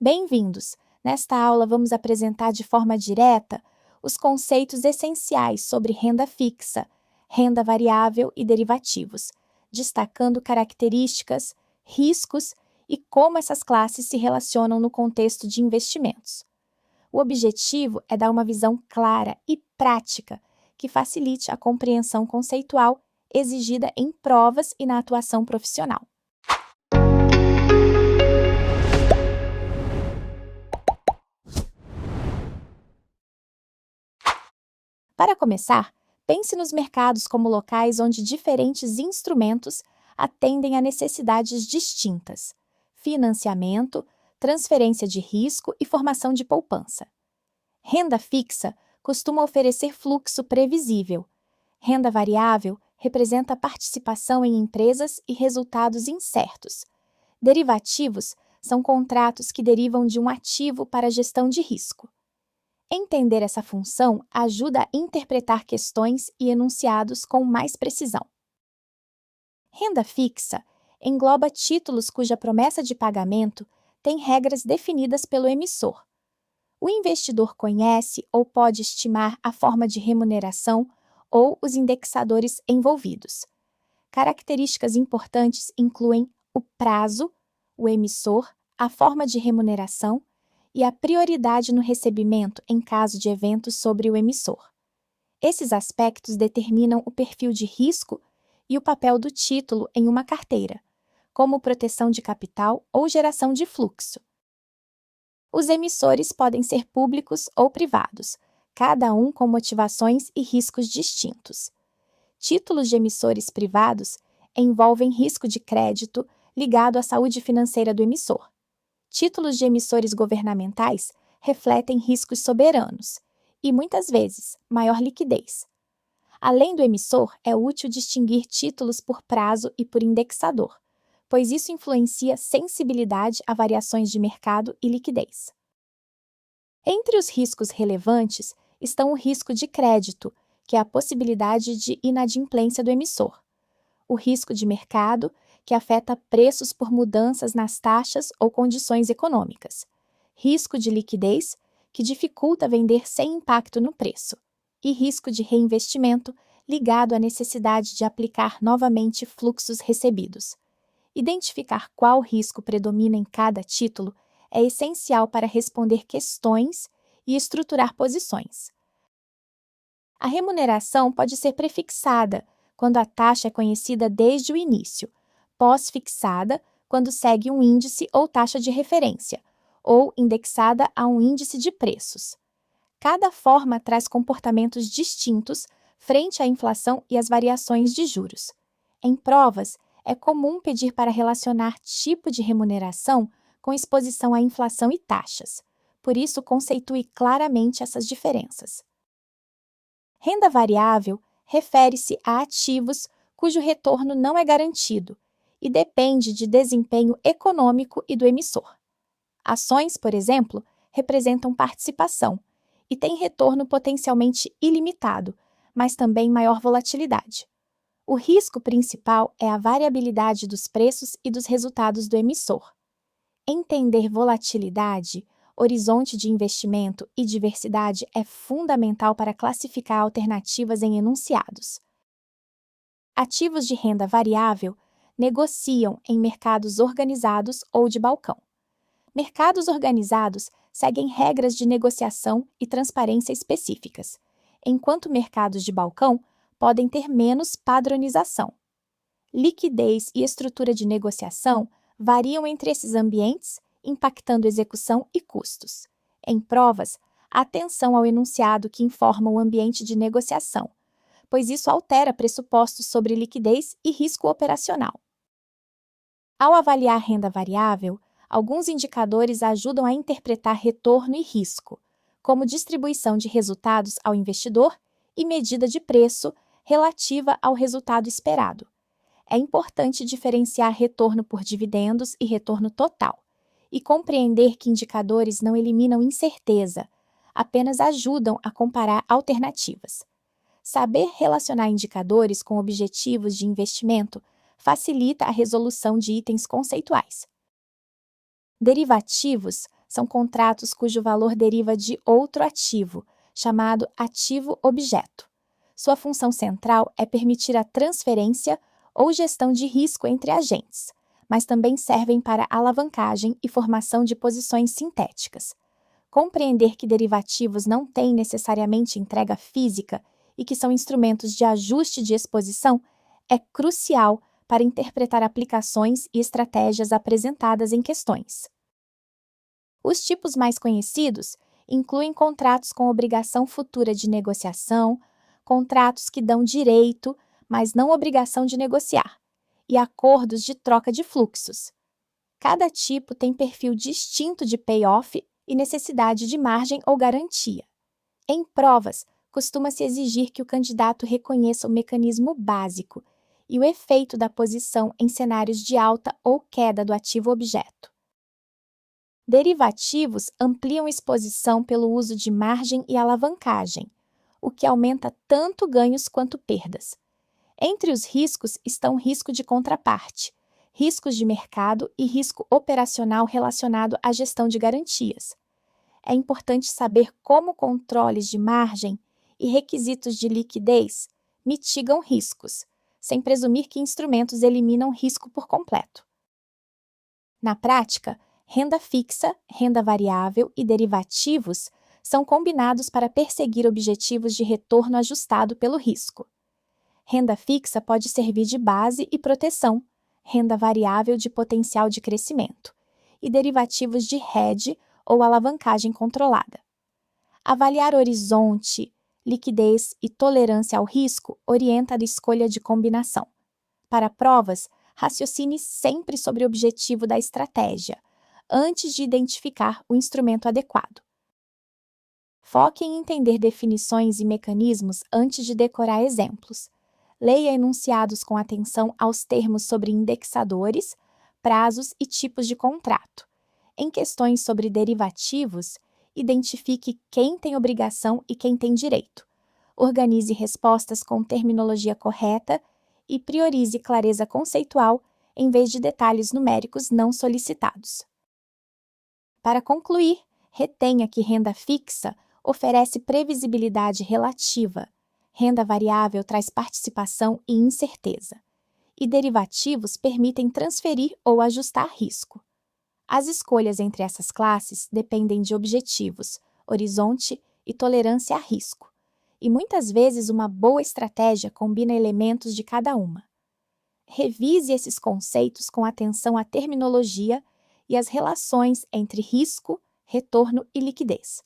Bem-vindos! Nesta aula, vamos apresentar de forma direta os conceitos essenciais sobre renda fixa, renda variável e derivativos, destacando características, riscos e como essas classes se relacionam no contexto de investimentos. O objetivo é dar uma visão clara e prática que facilite a compreensão conceitual exigida em provas e na atuação profissional. Para começar, pense nos mercados como locais onde diferentes instrumentos atendem a necessidades distintas: financiamento, transferência de risco e formação de poupança. Renda fixa costuma oferecer fluxo previsível. Renda variável representa participação em empresas e resultados incertos. Derivativos são contratos que derivam de um ativo para gestão de risco. Entender essa função ajuda a interpretar questões e enunciados com mais precisão. Renda fixa engloba títulos cuja promessa de pagamento tem regras definidas pelo emissor. O investidor conhece ou pode estimar a forma de remuneração ou os indexadores envolvidos. Características importantes incluem o prazo, o emissor, a forma de remuneração e a prioridade no recebimento em caso de eventos sobre o emissor. Esses aspectos determinam o perfil de risco e o papel do título em uma carteira, como proteção de capital ou geração de fluxo. Os emissores podem ser públicos ou privados, cada um com motivações e riscos distintos. Títulos de emissores privados envolvem risco de crédito ligado à saúde financeira do emissor. Títulos de emissores governamentais refletem riscos soberanos e, muitas vezes, maior liquidez. Além do emissor, é útil distinguir títulos por prazo e por indexador, pois isso influencia sensibilidade a variações de mercado e liquidez. Entre os riscos relevantes estão o risco de crédito, que é a possibilidade de inadimplência do emissor, o risco de mercado, que afeta preços por mudanças nas taxas ou condições econômicas, risco de liquidez, que dificulta vender sem impacto no preço, e risco de reinvestimento, ligado à necessidade de aplicar novamente fluxos recebidos. Identificar qual risco predomina em cada título é essencial para responder questões e estruturar posições. A remuneração pode ser prefixada, quando a taxa é conhecida desde o início, pós-fixada, quando segue um índice ou taxa de referência, ou indexada a um índice de preços. Cada forma traz comportamentos distintos frente à inflação e às variações de juros. Em provas, é comum pedir para relacionar tipo de remuneração com exposição à inflação e taxas. Por isso, conceitue claramente essas diferenças. Renda variável refere-se a ativos cujo retorno não é garantido e depende de desempenho econômico e do emissor. Ações, por exemplo, representam participação e têm retorno potencialmente ilimitado, mas também maior volatilidade. O risco principal é a variabilidade dos preços e dos resultados do emissor. Entender volatilidade, horizonte de investimento e diversidade é fundamental para classificar alternativas em enunciados. Ativos de renda variável negociam em mercados organizados ou de balcão. Mercados organizados seguem regras de negociação e transparência específicas, enquanto mercados de balcão podem ter menos padronização. Liquidez e estrutura de negociação variam entre esses ambientes, impactando execução e custos. Em provas, atenção ao enunciado que informa o ambiente de negociação, pois isso altera pressupostos sobre liquidez e risco operacional. Ao avaliar renda variável, alguns indicadores ajudam a interpretar retorno e risco, como distribuição de resultados ao investidor e medida de preço relativa ao resultado esperado. É importante diferenciar retorno por dividendos e retorno total, e compreender que indicadores não eliminam incerteza, apenas ajudam a comparar alternativas. Saber relacionar indicadores com objetivos de investimento facilita a resolução de itens conceituais. Derivativos são contratos cujo valor deriva de outro ativo, chamado ativo-objeto. Sua função central é permitir a transferência ou gestão de risco entre agentes, mas também servem para alavancagem e formação de posições sintéticas. Compreender que derivativos não têm necessariamente entrega física e que são instrumentos de ajuste de exposição é crucial para interpretar aplicações e estratégias apresentadas em questões. Os tipos mais conhecidos incluem contratos com obrigação futura de negociação, contratos que dão direito, mas não obrigação de negociar, e acordos de troca de fluxos. Cada tipo tem perfil distinto de payoff e necessidade de margem ou garantia. Em provas, costuma-se exigir que o candidato reconheça o mecanismo básico e o efeito da posição em cenários de alta ou queda do ativo-objeto. Derivativos ampliam exposição pelo uso de margem e alavancagem, o que aumenta tanto ganhos quanto perdas. Entre os riscos estão risco de contraparte, riscos de mercado e risco operacional relacionado à gestão de garantias. É importante saber como controles de margem e requisitos de liquidez mitigam riscos, sem presumir que instrumentos eliminam risco por completo. Na prática, renda fixa, renda variável e derivativos são combinados para perseguir objetivos de retorno ajustado pelo risco. Renda fixa pode servir de base e proteção, renda variável de potencial de crescimento, e derivativos de hedge ou alavancagem controlada. Avaliar horizonte, liquidez e tolerância ao risco orienta a escolha de combinação. Para provas, raciocine sempre sobre o objetivo da estratégia, antes de identificar o instrumento adequado. Foque em entender definições e mecanismos antes de decorar exemplos. Leia enunciados com atenção aos termos sobre indexadores, prazos e tipos de contrato. Em questões sobre derivativos, identifique quem tem obrigação e quem tem direito. Organize respostas com terminologia correta e priorize clareza conceitual em vez de detalhes numéricos não solicitados. Para concluir, retenha que renda fixa oferece previsibilidade relativa, renda variável traz participação e incerteza, e derivativos permitem transferir ou ajustar risco. As escolhas entre essas classes dependem de objetivos, horizonte e tolerância a risco, e muitas vezes uma boa estratégia combina elementos de cada uma. Revise esses conceitos com atenção à terminologia e às relações entre risco, retorno e liquidez.